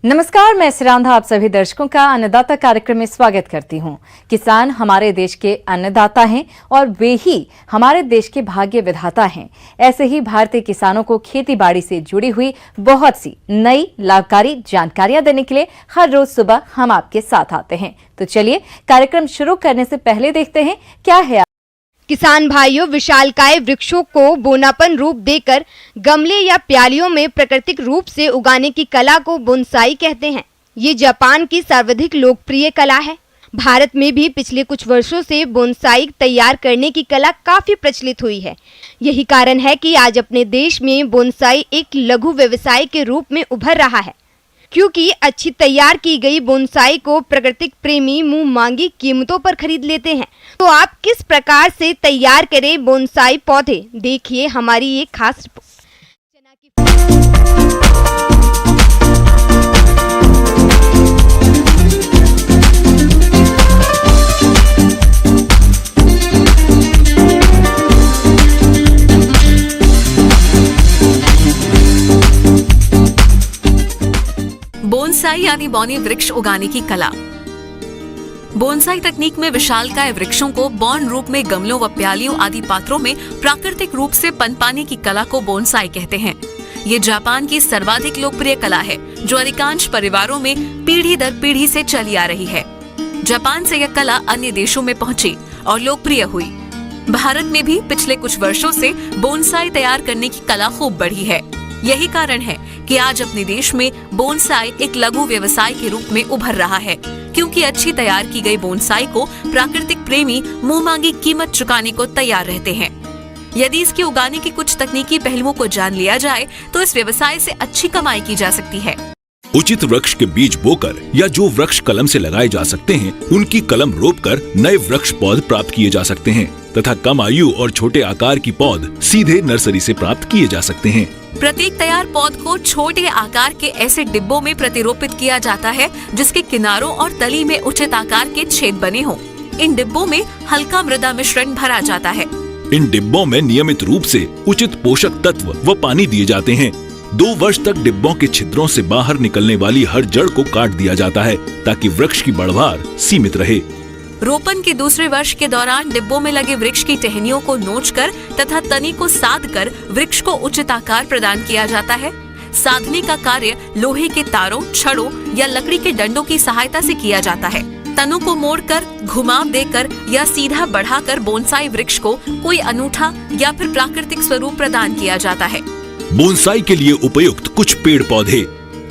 नमस्कार, मैं सिरांधा आप सभी दर्शकों का अन्नदाता कार्यक्रम में स्वागत करती हूं। किसान हमारे देश के अन्नदाता हैं और वे ही हमारे देश के भाग्य विधाता हैं। ऐसे ही भारतीय किसानों को खेती बाड़ी से जुड़ी हुई बहुत सी नई लाभकारी जानकारियां देने के लिए हर रोज सुबह हम आपके साथ आते हैं। तो चलिए कार्यक्रम शुरू करने से पहले देखते हैं क्या है। किसान भाइयों, विशालकाय वृक्षों को बोनापन रूप देकर गमले या प्यालियों में प्राकृतिक रूप से उगाने की कला को बोनसाई कहते हैं। ये जापान की सर्वाधिक लोकप्रिय कला है। भारत में भी पिछले कुछ वर्षों से बोनसाई तैयार करने की कला काफी प्रचलित हुई है। यही कारण है कि आज अपने देश में बोनसाई एक लघु व्यवसाय के रूप में उभर रहा है, क्योंकि अच्छी तैयार की गई बोनसाई को प्राकृतिक प्रेमी मुंह मांगी कीमतों पर खरीद लेते हैं। तो आप किस प्रकार से तैयार करें बोनसाई पौधे, देखिए हमारी ये खास रिपोर्ट। बोनसाई यानी बौने वृक्ष उगाने की कला। बोनसाई तकनीक में विशालकाय वृक्षों को बौन रूप में गमलों व प्यालियों आदि पात्रों में प्राकृतिक रूप से पनपाने की कला को बोनसाई कहते हैं। ये जापान की सर्वाधिक लोकप्रिय कला है, जो अधिकांश परिवारों में पीढ़ी दर पीढ़ी से चली आ रही है। जापान से यह कला अन्य देशों में पहुंची और लोकप्रिय हुई। भारत में भी पिछले कुछ वर्षों से बोनसाई तैयार करने की कला खूब बढ़ी है। यही कारण है कि आज अपने देश में बोनसाई एक लघु व्यवसाय के रूप में उभर रहा है, क्योंकि अच्छी तैयार की गई बोनसाई को प्राकृतिक प्रेमी मुंह मांगी कीमत चुकाने को तैयार रहते हैं। यदि इसके उगाने के कुछ तकनीकी पहलुओं को जान लिया जाए तो इस व्यवसाय से अच्छी कमाई की जा सकती है। उचित वृक्ष के बीज बोकर या जो वृक्ष कलम से लगाए जा सकते हैं, उनकी कलम रोपकर नए वृक्ष पौध प्राप्त किए जा सकते हैं तथा कम आयु और छोटे आकार की पौध सीधे नर्सरी से प्राप्त किए जा सकते हैं। प्रत्येक तैयार पौध को छोटे आकार के ऐसे डिब्बों में प्रतिरोपित किया जाता है, जिसके किनारों और तली में उचित आकार के छेद बने हों। इन डिब्बों में हल्का मृदा मिश्रण भरा जाता है। इन डिब्बों में नियमित रूप से उचित पोषक तत्व व पानी दिए जाते हैं। 2 वर्ष तक डिब्बों के छिद्रों से बाहर निकलने वाली हर जड़ को काट दिया जाता है, ताकि वृक्ष की बढ़वार सीमित रहे। रोपण के दूसरे वर्ष के दौरान डिब्बों में लगे वृक्ष की टहनियों को नोचकर तथा तनी को साधकर वृक्ष को उचित आकार प्रदान किया जाता है। साधने का कार्य लोहे के तारों, छड़ों या लकड़ी के डंडों की सहायता से किया जाता है। तनों को मोड़कर, घुमाव देकर या सीधा बढ़ाकर बोनसाई वृक्ष को कोई अनूठा या फिर प्राकृतिक स्वरूप प्रदान किया जाता है। बोनसाई के लिए उपयुक्त कुछ पेड़ पौधे: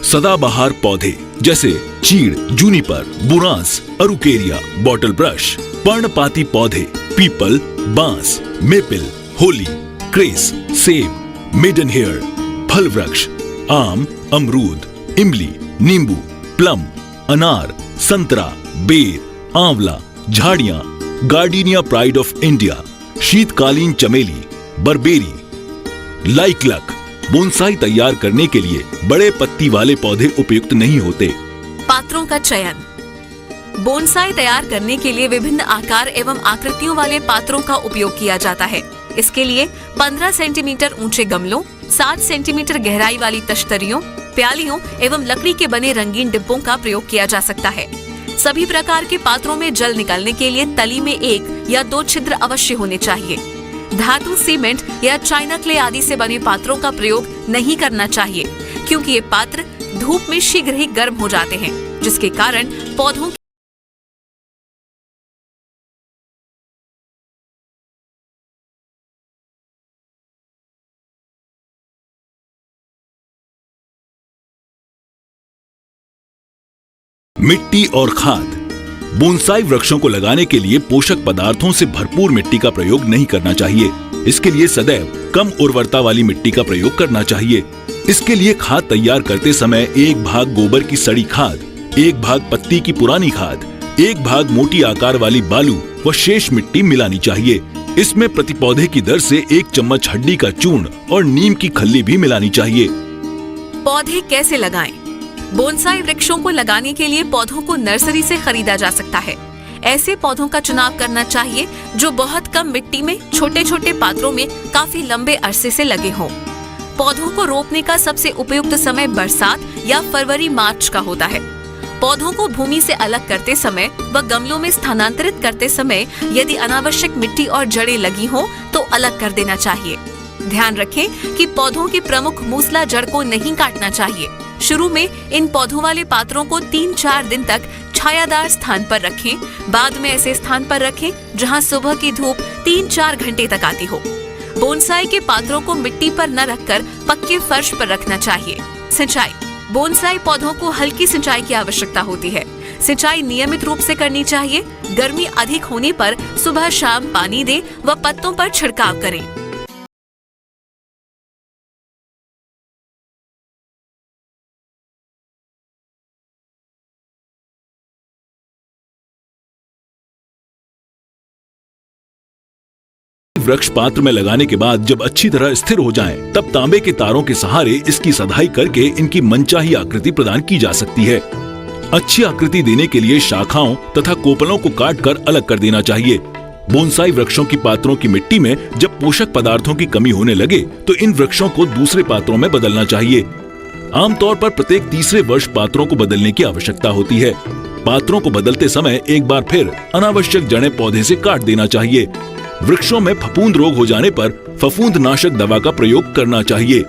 सदाबहार पौधे जैसे चीड़, जूनिपर, बुरांस, अरुकेरिया, बॉटल ब्रश। पर्णपाती पौधे: पीपल, बांस, मेपल, होली, क्रेस, सेब, मेडन हेयर। फल वृक्ष: आम, अमरूद, इमली, नींबू, प्लम, अनार, संतरा, बेर, आंवला। झाड़ियां: गार्डिनिया प्राइड ऑफ इंडिया, शीतकालीन चमेली, बरबेरी, लाइकलक। बोनसाई तैयार करने के लिए बड़े पत्ती वाले पौधे उपयुक्त नहीं होते। पात्रों का चयन: बोनसाई तैयार करने के लिए विभिन्न आकार एवं आकृतियों वाले पात्रों का उपयोग किया जाता है। इसके लिए 15 सेंटीमीटर ऊंचे गमलों, 7 सेंटीमीटर गहराई वाली तश्तरियों, प्यालियों एवं लकड़ी के बने रंगीन डिब्बों का प्रयोग किया जा सकता है। सभी प्रकार के पात्रों में जल निकालने के लिए तली में 1 या 2 छिद्र अवश्य होने चाहिए। धातु, सीमेंट या चाइना क्ले आदि से बने पात्रों का प्रयोग नहीं करना चाहिए, क्योंकि ये पात्र धूप में शीघ्र ही गर्म हो जाते हैं, जिसके कारण पौधों मिट्टी और खाद: बोनसाई वृक्षों को लगाने के लिए पोषक पदार्थों से भरपूर मिट्टी का प्रयोग नहीं करना चाहिए। इसके लिए सदैव कम उर्वरता वाली मिट्टी का प्रयोग करना चाहिए। इसके लिए खाद तैयार करते समय 1 भाग गोबर की सड़ी खाद, 1 भाग पत्ती की पुरानी खाद, 1 भाग मोटी आकार वाली बालू व शेष मिट्टी मिलानी चाहिए। इसमें प्रति पौधे की दर से 1 चम्मच हड्डी का चूर्ण और नीम की खल्ली भी मिलानी चाहिए। पौधे कैसे लगाएं? बोनसाई वृक्षों को लगाने के लिए पौधों को नर्सरी से खरीदा जा सकता है। ऐसे पौधों का चुनाव करना चाहिए जो बहुत कम मिट्टी में छोटे छोटे पात्रों में काफी लंबे अरसे से लगे हों। पौधों को रोपने का सबसे उपयुक्त समय बरसात या फरवरी मार्च का होता है। पौधों को भूमि से अलग करते समय व गमलों में स्थानांतरित करते समय यदि अनावश्यक मिट्टी और जड़ें लगी हो तो अलग कर देना चाहिए। ध्यान रखें कि पौधों की प्रमुख मूसला जड़ को नहीं काटना चाहिए। शुरू में इन पौधों वाले पात्रों को 3-4 दिन तक छायादार स्थान पर रखें। बाद में ऐसे स्थान पर रखें जहां सुबह की धूप 3-4 घंटे तक आती हो। बोनसाई के पात्रों को मिट्टी पर न रखकर पक्के फर्श पर रखना चाहिए। सिंचाई। बोनसाई पौधों को हल्की सिंचाई की आवश्यकता होती है। सिंचाई नियमित रूप से करनी चाहिए। गर्मी अधिक होने पर सुबह शाम पानी दें व पत्तों पर छिड़काव करें। वृक्ष पात्र में लगाने के बाद जब अच्छी तरह स्थिर हो जाएं, तब तांबे के तारों के सहारे इसकी सधाई करके इनकी मनचाही आकृति प्रदान की जा सकती है। अच्छी आकृति देने के लिए शाखाओं तथा कोपलों को काटकर अलग कर देना चाहिए। बोनसाई वृक्षों की पात्रों की मिट्टी में जब पोषक पदार्थों की कमी होने लगे तो इन वृक्षों को दूसरे पात्रों में बदलना चाहिए। आमतौर पर प्रत्येक तीसरे वर्ष पात्रों को बदलने की आवश्यकता होती है। पात्रों को बदलते समय एक बार फिर अनावश्यक जड़ें पौधे से काट देना चाहिए। वृक्षों में फफूंद रोग हो जाने पर फफूंद नाशक दवा का प्रयोग करना चाहिए।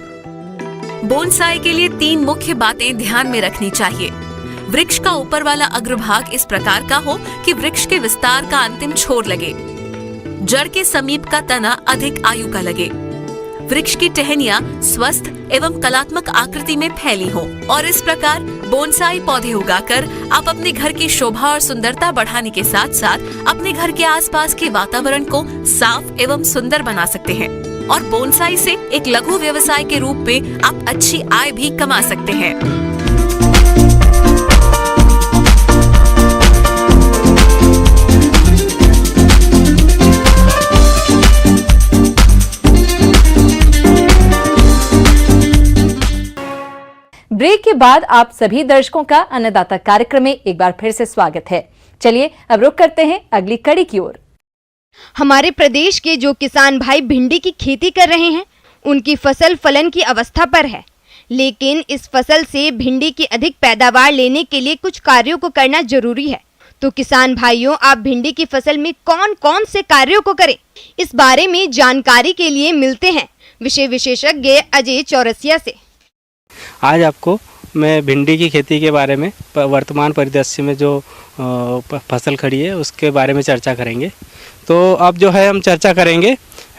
बोनसाई के लिए 3 मुख्य बातें ध्यान में रखनी चाहिए। वृक्ष का ऊपर वाला अग्रभाग इस प्रकार का हो कि वृक्ष के विस्तार का अंतिम छोर लगे। जड़ के समीप का तना अधिक आयु का लगे। वृक्ष की टहनियां स्वस्थ एवं कलात्मक आकृति में फैली हो। और इस प्रकार बोनसाई पौधे उगाकर आप अपने घर की शोभा और सुंदरता बढ़ाने के साथ साथ अपने घर के आसपास के वातावरण को साफ एवं सुंदर बना सकते हैं। और बोनसाई से एक लघु व्यवसाय के रूप में आप अच्छी आय भी कमा सकते हैं। ब्रेक के बाद आप सभी दर्शकों का अन्नदाता कार्यक्रम में एक बार फिर से स्वागत है। चलिए अब रुख करते हैं अगली कड़ी की ओर। हमारे प्रदेश के जो किसान भाई भिंडी की खेती कर रहे हैं, उनकी फसल फलन की अवस्था पर है, लेकिन इस फसल से भिंडी की अधिक पैदावार लेने के लिए कुछ कार्यों को करना जरूरी है। तो किसान भाइयों, आप भिंडी की फसल में कौन कौन से कार्यों को करें, इस बारे में जानकारी के लिए मिलते हैं विषय विशेषज्ञ अजय चौरसिया से। आज आपको मैं भिंडी की खेती के बारे में वर्तमान परिदृश्य में जो फसल खड़ी है उसके बारे में चर्चा करेंगे। तो अब जो है हम चर्चा करेंगे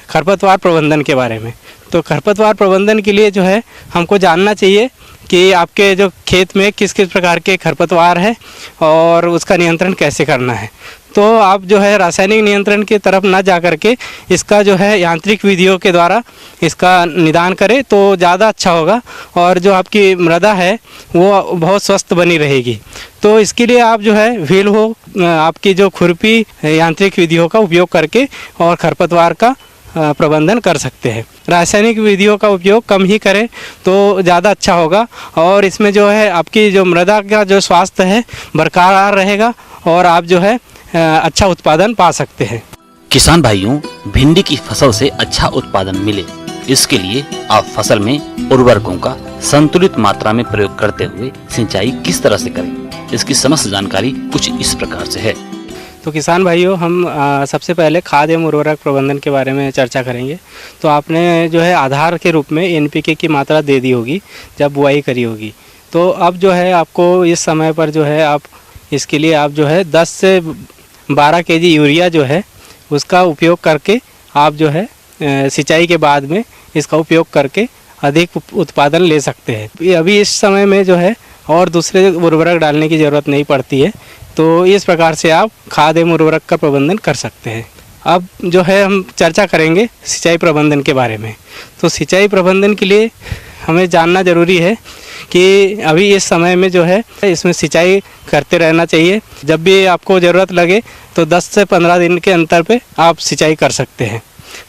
खरपतवार प्रबंधन के बारे में। तो खरपतवार प्रबंधन के लिए जो है हमको जानना चाहिए कि आपके जो खेत में किस किस प्रकार के खरपतवार है और उसका नियंत्रण कैसे करना है। तो आप जो है रासायनिक नियंत्रण की तरफ ना जा कर के इसका जो है यांत्रिक विधियों के द्वारा इसका निदान करें तो ज़्यादा अच्छा होगा और जो आपकी मृदा है वो बहुत स्वस्थ बनी रहेगी। तो इसके लिए आप जो है व्हील हो आपकी जो खुरपी यांत्रिक विधियों का उपयोग करके और खरपतवार का प्रबंधन कर सकते हैं। रासायनिक विधियों का उपयोग कम ही करें तो ज़्यादा अच्छा होगा और इसमें जो है आपकी जो मृदा का जो स्वास्थ्य है बरकरार रहेगा और आप जो है अच्छा उत्पादन पा सकते हैं। किसान भाइयों, भिंडी की फसल से अच्छा उत्पादन मिले इसके लिए आप फसल में उर्वरकों का संतुलित मात्रा में प्रयोग करते हुए सिंचाई किस तरह से करें, इसकी समस्त जानकारी कुछ इस प्रकार से है। तो किसान भाइयों, हम सबसे पहले खाद एवं उर्वरक प्रबंधन के बारे में चर्चा करेंगे। तो आपने जो है आधार के रूप में NPK की मात्रा दे दी होगी जब बुआई करी होगी। तो अब जो है आपको इस समय पर जो है आप इसके लिए आप जो है 10 से 12 kg यूरिया जो है उसका उपयोग करके आप जो है सिंचाई के बाद में इसका उपयोग करके अधिक उत्पादन ले सकते हैं। अभी इस समय में जो है और दूसरे उर्वरक डालने की ज़रूरत नहीं पड़ती है। तो इस प्रकार से आप खाद एवं उर्वरक का प्रबंधन कर सकते हैं। अब जो है हम चर्चा करेंगे सिंचाई प्रबंधन के बारे में। तो सिंचाई प्रबंधन के लिए हमें जानना ज़रूरी है कि अभी इस समय में जो है इसमें सिंचाई करते रहना चाहिए। जब भी आपको ज़रूरत लगे तो 10 से 15 दिन के अंतर पे आप सिंचाई कर सकते हैं।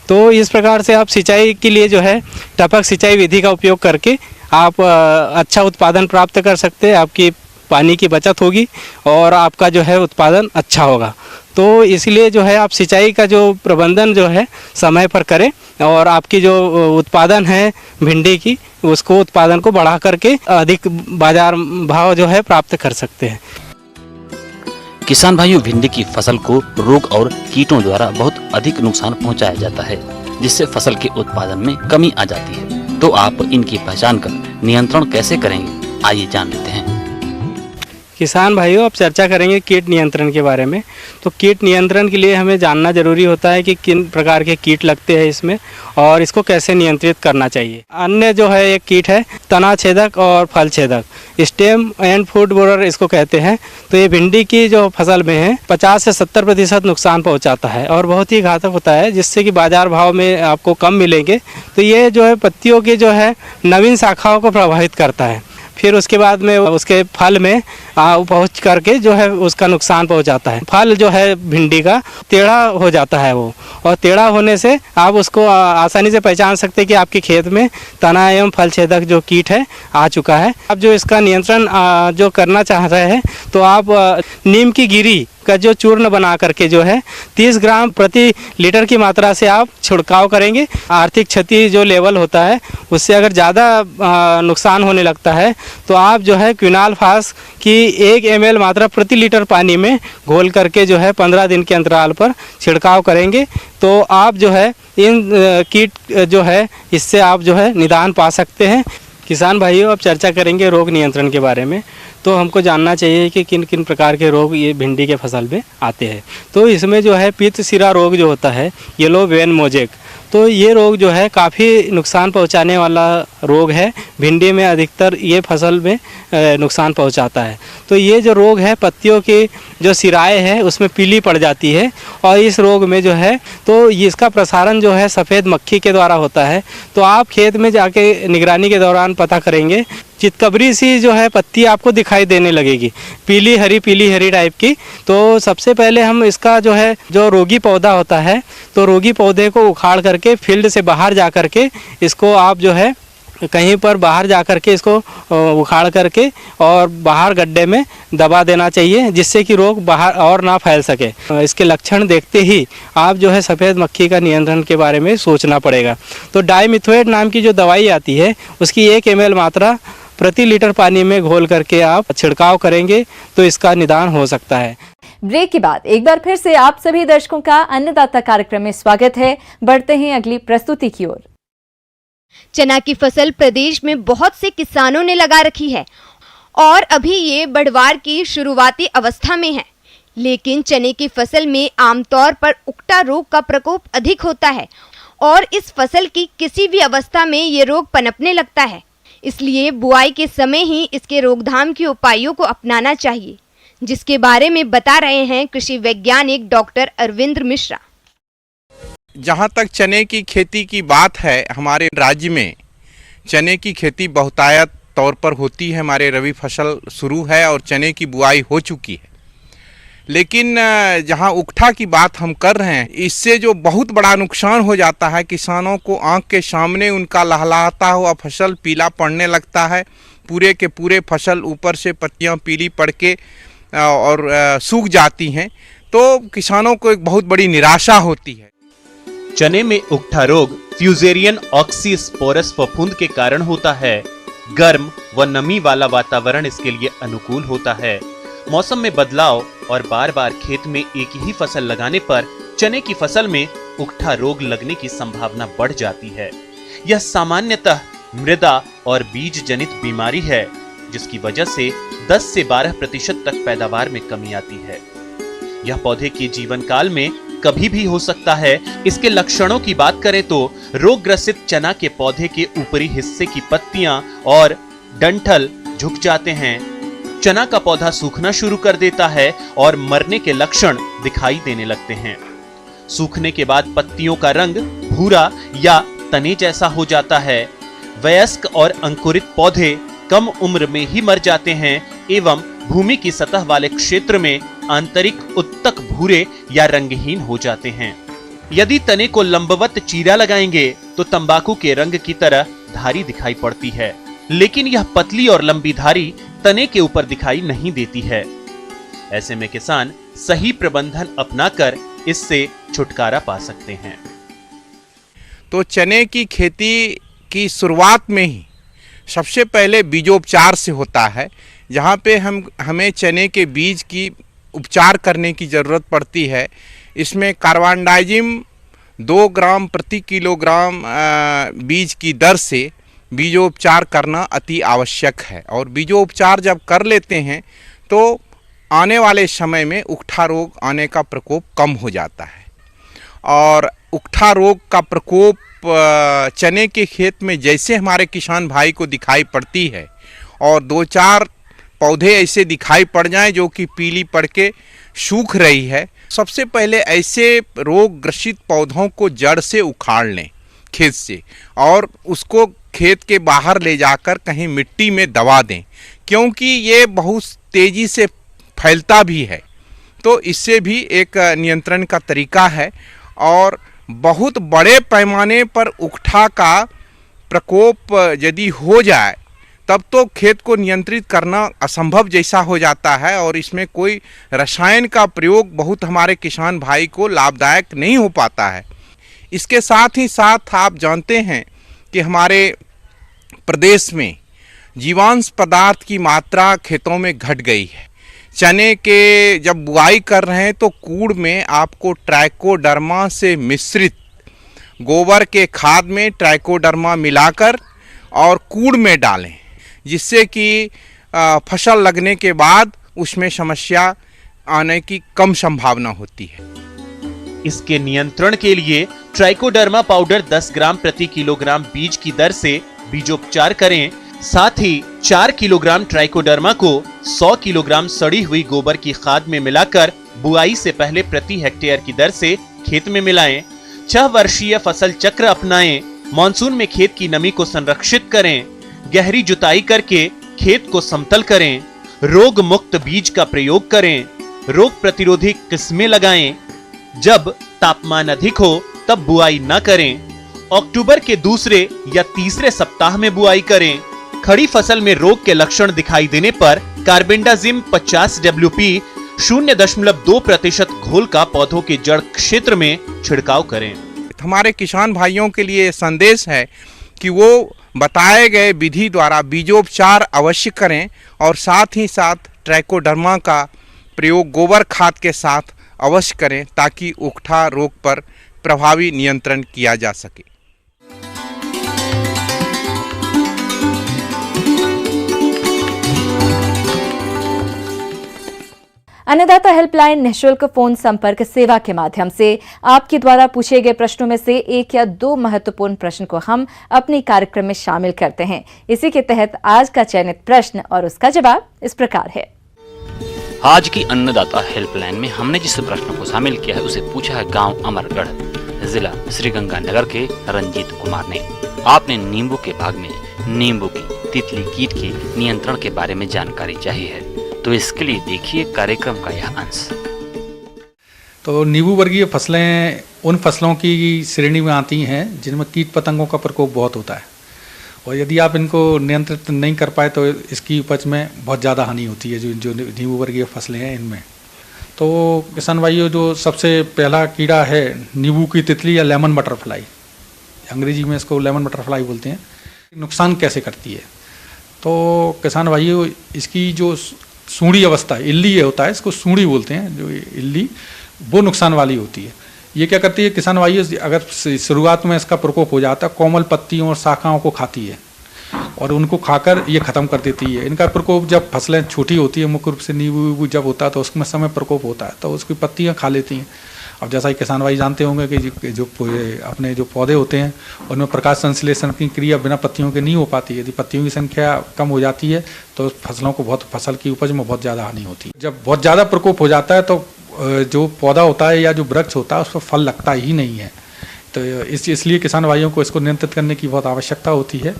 तो इस प्रकार से आप सिंचाई के लिए जो है टपक सिंचाई विधि का उपयोग करके आप अच्छा उत्पादन प्राप्त कर सकते हैं। आपकी पानी की बचत होगी और आपका जो है उत्पादन अच्छा होगा। तो इसलिए जो है आप सिंचाई का जो प्रबंधन जो है समय पर करें और आपकी जो उत्पादन है भिंडी की उसको उत्पादन को बढ़ा करके अधिक बाजार भाव जो है प्राप्त कर सकते हैं। किसान भाइयों, भिंडी की फसल को रोग और कीटों द्वारा बहुत अधिक नुकसान पहुंचाया जाता है, जिससे फसल के उत्पादन में कमी आ जाती है। तो आप इनकी पहचान कर नियंत्रण कैसे करेंगे, आइए जान लेते हैं। किसान भाइयों, अब चर्चा करेंगे कीट नियंत्रण के बारे में। तो कीट नियंत्रण के लिए हमें जानना जरूरी होता है कि किन प्रकार के कीट लगते हैं इसमें और इसको कैसे नियंत्रित करना चाहिए। अन्य जो है एक कीट है तना छेदक और फल छेदक, स्टेम एंड फूड बोरर इसको कहते हैं। तो ये भिंडी की जो फसल में है 50 से 70% नुकसान पहुंचाता है और बहुत ही घातक होता है, जिससे कि बाजार भाव में आपको कम मिलेंगे। तो ये जो है पत्तियों की जो है नवीन शाखाओं को प्रभावित करता है। फिर उसके बाद में उसके फल में पहुँच करके जो है उसका नुकसान पहुंचाता है। फल जो है भिंडी का टेढ़ा हो जाता है वो, और टेढ़ा होने से आप उसको आसानी से पहचान सकते हैं कि आपके खेत में तना एवं फल छेदक जो कीट है आ चुका है। अब जो इसका नियंत्रण जो करना चाह रहे हैं तो आप नीम की गिरी का जो चूर्ण बना करके जो है 30 ग्राम प्रति लीटर की मात्रा से आप छिड़काव करेंगे। आर्थिक क्षति जो लेवल होता है उससे अगर ज़्यादा नुकसान होने लगता है तो आप जो है क्विनालफास की 1 ml मात्रा प्रति लीटर पानी में घोल करके जो है 15 दिन के अंतराल पर छिड़काव करेंगे। तो आप जो है इन कीट जो है इससे आप जो है निदान पा सकते हैं। किसान भाइयों, अब चर्चा करेंगे रोग नियंत्रण के बारे में। तो हमको जानना चाहिए कि किन किन प्रकार के रोग ये भिंडी के फसल में आते हैं। तो इसमें जो है पित्त सिरा रोग जो होता है, येलो वेन मोजेक, तो ये रोग जो है काफ़ी नुकसान पहुंचाने वाला रोग है। भिंडी में अधिकतर ये फसल में नुकसान पहुंचाता है। तो ये जो रोग है पत्तियों की जो सिराएँ है उसमें पीली पड़ जाती है और इस रोग में जो है तो इसका प्रसारण जो है सफ़ेद मक्खी के द्वारा होता है। तो आप खेत में जाके निगरानी के दौरान पता करेंगे, चितकबरी सी जो है पत्ती आपको दिखाई देने लगेगी, पीली हरी टाइप की। तो सबसे पहले हम इसका जो है जो रोगी पौधा होता है तो रोगी पौधे को उखाड़ करके फील्ड से बाहर जा करके इसको आप जो है कहीं पर बाहर जा करके इसको उखाड़ करके और बाहर गड्ढे में दबा देना चाहिए, जिससे कि रोग बाहर और ना फैल सके। इसके लक्षण देखते ही आप जो है सफ़ेद मक्खी का नियंत्रण के बारे में सोचना पड़ेगा। तो डाइमिथोएट नाम की जो दवाई आती है उसकी 1 ml मात्रा प्रति लीटर पानी में घोल करके आप छिड़काव करेंगे तो इसका निदान हो सकता है। ब्रेक के बाद एक बार फिर से आप सभी दर्शकों का अन्नदाता कार्यक्रम में स्वागत है। बढ़ते हैं अगली प्रस्तुति की ओर। चना की फसल प्रदेश में बहुत से किसानों ने लगा रखी है और अभी ये बढ़वार की शुरुआती अवस्था में है। लेकिन चने की फसल में आमतौर पर उकटा रोग का प्रकोप अधिक होता है और इस फसल की किसी भी अवस्था में ये रोग पनपने लगता है। इसलिए बुआई के समय ही इसके रोकथाम के उपायों को अपनाना चाहिए, जिसके बारे में बता रहे हैं कृषि वैज्ञानिक डॉक्टर अरविंद मिश्रा। जहाँ तक चने की खेती की बात है, हमारे राज्य में चने की खेती बहुतायत तौर पर होती है। हमारे रबी फसल शुरू है और चने की बुआई हो चुकी है। लेकिन जहाँ उकठा की बात हम कर रहे हैं, इससे जो बहुत बड़ा नुकसान हो जाता है, किसानों को आंख के सामने उनका लहलहाता हुआ फसल पीला पड़ने लगता है। पूरे के पूरे फसल ऊपर से पत्तियाँ पीली पड़ के और सूख जाती हैं। तो किसानों को एक बहुत बड़ी निराशा होती है। चने में उकठा रोग फ्यूजेरियन ऑक्सीस्पोरस फफूंद के कारण होता है। गर्म व नमी वाला वातावरण इसके लिए अनुकूल होता है। मौसम में बदलाव और बार बार खेत में एक ही फसल लगाने पर चने की फसल में उकठा रोग लगने की संभावना बढ़ जाती है। यह सामान्यतः मृदा और बीज जनित बीमारी है, जिसकी वजह से 10 से 12% तक पैदावार में कमी आती है। यह पौधे के जीवन काल में कभी भी हो सकता है। इसके लक्षणों की बात करें तो रोग ग्रसित चना के पौधे के ऊपरी हिस्से की पत्तियां और डंठल झुक जाते हैं। चना का पौधा सूखना शुरू कर देता है और मरने के लक्षण दिखाई देने लगते हैं। सूखने के बाद पत्तियों का रंग भूरा या तने जैसा हो जाता है। वयस्क और अंकुरित पौधे कम उम्र में ही मर जाते हैं एवं भूमि की सतह वाले क्षेत्र में आंतरिक उत्तक भूरे या रंगहीन हो जाते हैं। यदि तने को लंबवत चीरा लगाएंगे तो तंबाकू के रंग की तरह धारी दिखाई पड़ती है, लेकिन यह पतली और लंबी धारी तने के ऊपर दिखाई नहीं देती है। ऐसे में किसान सही प्रबंधन अपनाकर इससे छुटकारा पा सकते हैं। तो चने की खेती की शुरुआत में ही सबसे पहले बीजोपचार से होता है, जहाँ पे हमें चने के बीज की उपचार करने की ज़रूरत पड़ती है। इसमें कार्बनडाजिम 2 ग्राम प्रति किलोग्राम बीज की दर से बीजोपचार करना अति आवश्यक है। और बीजोपचार जब कर लेते हैं तो आने वाले समय में उकठा रोग आने का प्रकोप कम हो जाता है। और उकठा रोग का प्रकोप चने के खेत में जैसे हमारे किसान भाई को दिखाई पड़ती है और 2-4 पौधे ऐसे दिखाई पड़ जाएं जो कि पीली पड़ के सूख रही है, सबसे पहले ऐसे रोग ग्रसित पौधों को जड़ से उखाड़ लें खेत से और उसको खेत के बाहर ले जाकर कहीं मिट्टी में दबा दें, क्योंकि ये बहुत तेज़ी से फैलता भी है। तो इससे भी एक नियंत्रण का तरीका है। और बहुत बड़े पैमाने पर उकठा का प्रकोप यदि हो जाए तब तो खेत को नियंत्रित करना असंभव जैसा हो जाता है और इसमें कोई रसायन का प्रयोग बहुत हमारे किसान भाई को लाभदायक नहीं हो पाता है। इसके साथ ही साथ आप जानते हैं कि हमारे प्रदेश में जीवांश पदार्थ की मात्रा खेतों में घट गई है। चने के जब बुआई कर रहे हैं तो कूड़ में आपको ट्राइकोडर्मा से मिश्रित गोबर के खाद में ट्राइकोडर्मा मिलाकर और कूड़ में डालें, जिससे कि फसल लगने के बाद उसमें समस्या आने की कम संभावना होती है। इसके नियंत्रण के लिए ट्राइकोडर्मा पाउडर 10 ग्राम प्रति किलोग्राम बीज की दर से बीजोपचार करें। साथ ही 4 किलोग्राम ट्राइकोडर्मा को 100 किलोग्राम सड़ी हुई गोबर की खाद में मिलाकर बुआई से पहले प्रति हेक्टेयर की दर से खेत में मिलाएं। 6 वर्षीय फसल चक्र अपनाएं। मानसून में खेत की नमी को संरक्षित करें। गहरी जुताई करके खेत को समतल करें। रोग मुक्त बीज का प्रयोग करें। रोग प्रतिरोधी किस्में लगाएं। जब तापमान अधिक हो तब बुआई न करें। अक्टूबर के दूसरे या तीसरे सप्ताह में बुआई करें। खड़ी फसल में रोग के लक्षण दिखाई देने पर कार्बेंडाजिम 50 WP 0.2% घोल का पौधों के जड़ क्षेत्र में छिड़काव करें। हमारे किसान भाइयों के लिए संदेश है कि वो बताए गए विधि द्वारा बीजोपचार अवश्य करें और साथ ही साथ ट्राइकोडर्मा का प्रयोग गोबर खाद के साथ अवश्य करें ताकि उकठा रोग पर प्रभावी नियंत्रण किया जा सके। अन्नदाता हेल्पलाइन निःशुल्क फोन संपर्क सेवा के माध्यम से आपके द्वारा पूछे गए प्रश्नों में से 1 या 2 महत्वपूर्ण प्रश्न को हम अपने कार्यक्रम में शामिल करते हैं। इसी के तहत आज का चयनित प्रश्न और उसका जवाब इस प्रकार है। आज की अन्नदाता हेल्पलाइन में हमने जिस प्रश्न को शामिल किया है उसे पूछा है गांव अमरगढ़, जिला श्रीगंगानगर के रंजीत कुमार ने। आपने नींबू के भाग में नींबू की तितली कीट के नियंत्रण के बारे में जानकारी चाहिए है, तो इसके लिए देखिए कार्यक्रम का यह अंश। तो नींबू वर्गीय फसलें उन फसलों की श्रेणी में आती हैं जिनमें कीट पतंगों का प्रकोप बहुत होता है और यदि आप इनको नियंत्रित नहीं कर पाए तो इसकी उपज में बहुत ज़्यादा हानि होती है। जो नींबू वर्गीय फसलें हैं इनमें तो किसान भाइयों, जो सबसे पहला कीड़ा है नींबू की तितली या लेमन बटरफ्लाई, अंग्रेजी में इसको लेमन बटरफ्लाई बोलते हैं, नुकसान कैसे करती है। तो किसान भाइयों, इसकी जो सूंडी अवस्था इल्ली होता है, इसको सूंडी बोलते हैं, जो इल्ली वो नुकसान वाली होती है। ये क्या करती है किसान भाइयों, अगर शुरुआत में इसका प्रकोप हो जाता है कोमल पत्तियों और शाखाओं को खाती है और उनको खाकर ये ख़त्म कर देती है। इनका प्रकोप जब फसलें छोटी होती है, मुख्य रूप से नींबू जब होता है तो उसमें समय प्रकोप होता है तो उसकी पत्तियाँ खा लेती हैं। अब जैसा कि किसान भाई जानते होंगे कि जो अपने जो पौधे होते हैं उनमें प्रकाश संश्लेषण की क्रिया बिना पत्तियों के नहीं हो पाती है। यदि पत्तियों की संख्या कम हो जाती है तो फसलों को फसल की उपज में बहुत ज़्यादा हानि होती है। जब बहुत ज़्यादा प्रकोप हो जाता है तो जो पौधा होता है या जो वृक्ष होता है उस पर फल लगता ही नहीं है। तो इसलिए किसान भाइयों को इसको नियंत्रित करने की बहुत आवश्यकता होती है।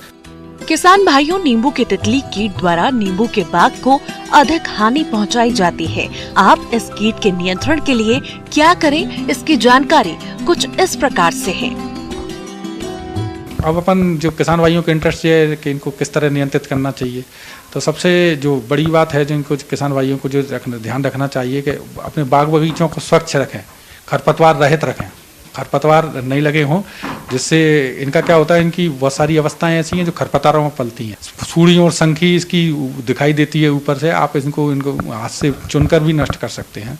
किसान भाइयों, नींबू की तितली कीट द्वारा नींबू के बाग को अधिक हानि पहुंचाई जाती है। आप इस कीट के नियंत्रण के लिए क्या करें, इसकी जानकारी कुछ इस प्रकार से है। अब अपन जो किसान भाइयों के इंटरेस्ट ये है कि इनको किस तरह नियंत्रित करना चाहिए, तो सबसे जो बड़ी बात है जो इनको किसान भाइयों को जो ध्यान रखना चाहिए कि अपने बाग बगीचों को स्वच्छ रखें, खरपतवार रहित रखें, खरपतवार नहीं लगे हों, जिससे इनका क्या होता है, इनकी बहुत सारी अवस्थाएं ऐसी हैं जो खरपतवारों में पलती हैं। सूढ़ी और संखी इसकी दिखाई देती है ऊपर से, आप इनको हाथ से चुनकर भी नष्ट कर सकते हैं।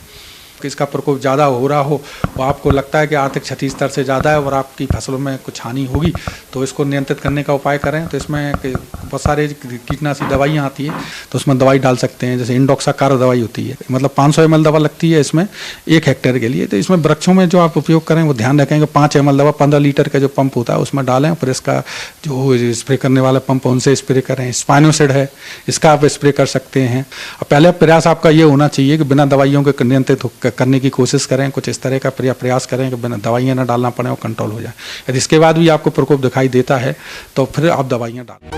इसका प्रकोप ज़्यादा हो रहा हो और आपको लगता है कि आर्थिक क्षति स्तर से ज़्यादा है और आपकी फसलों में कुछ हानि होगी, तो इसको नियंत्रित करने का उपाय करें। तो इसमें बहुत सारे कीटनाशी दवाइयाँ आती हैं, तो उसमें दवाई डाल सकते हैं। जैसे इंडोक्साकार दवाई होती है, मतलब 500 ml दवा लगती है इसमें 1 हेक्टेयर के लिए। तो इसमें वृक्षों में जो आप उपयोग करें वो ध्यान रखें कि 5 ml दवा 15 लीटर का जो पंप होता है उसमें डालें, फिर इसका जो स्प्रे करने वाला पंप उनसे स्प्रे करें। स्पाइनोसाइड है, इसका आप स्प्रे कर सकते हैं। पहले प्रयास आपका ये होना चाहिए कि बिना दवाइयों के नियंत्रित करने की कोशिश करें, कुछ इस तरह का प्रयास करें कि बिना दवाइयाँ ना डालना पड़े और कंट्रोल हो जाए। यदि इसके बाद भी आपको प्रकोप दिखाई देता है तो फिर आप दवाइयाँ डालें।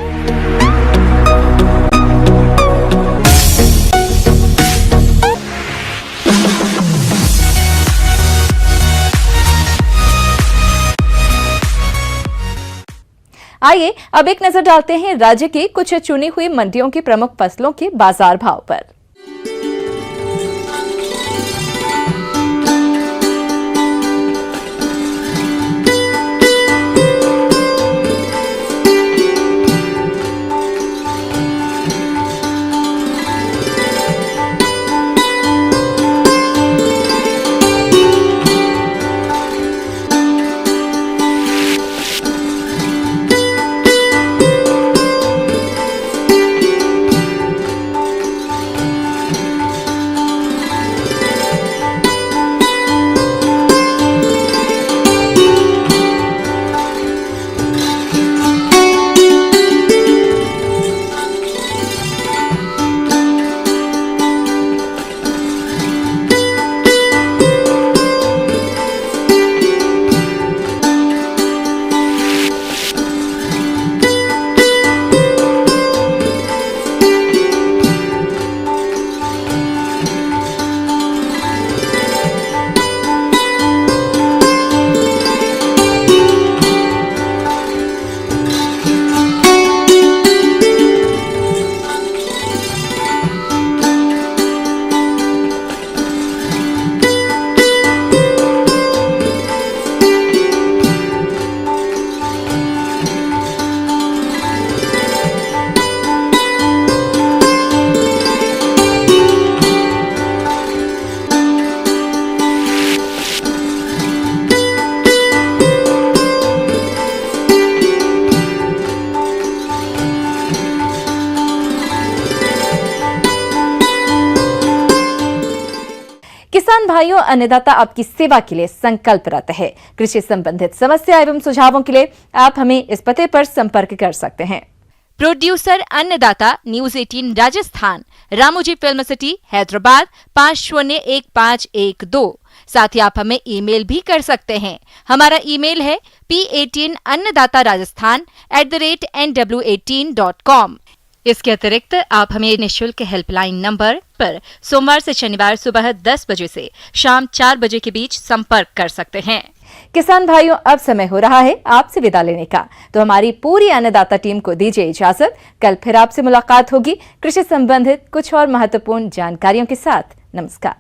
आइए अब एक नजर डालते हैं राज्य की कुछ चुनी हुई मंडियों की प्रमुख फसलों के बाजार भाव पर। किसान भाइयों, अन्नदाता आपकी सेवा के लिए संकल्परत है। कृषि संबंधित समस्या एवं सुझावों के लिए आप हमें इस पते पर संपर्क कर सकते हैं। प्रोड्यूसर अन्नदाता, news 18 Rajasthan, Ramoji film city, Hyderabad 501512। साथ ही आप हमें ईमेल भी कर सकते हैं। हमारा ईमेल है p18अन्नदाता-rajasthan@nw18.com। इसके अतिरिक्त आप हमें निःशुल्क हेल्पलाइन नंबर पर सोमवार से शनिवार सुबह 10 बजे से शाम 4 बजे के बीच संपर्क कर सकते हैं। किसान भाइयों, अब समय हो रहा है आपसे विदा लेने का, तो हमारी पूरी अन्नदाता टीम को दीजिए इजाजत। कल फिर आपसे मुलाकात होगी कृषि संबंधित कुछ और महत्वपूर्ण जानकारियों के साथ। नमस्कार।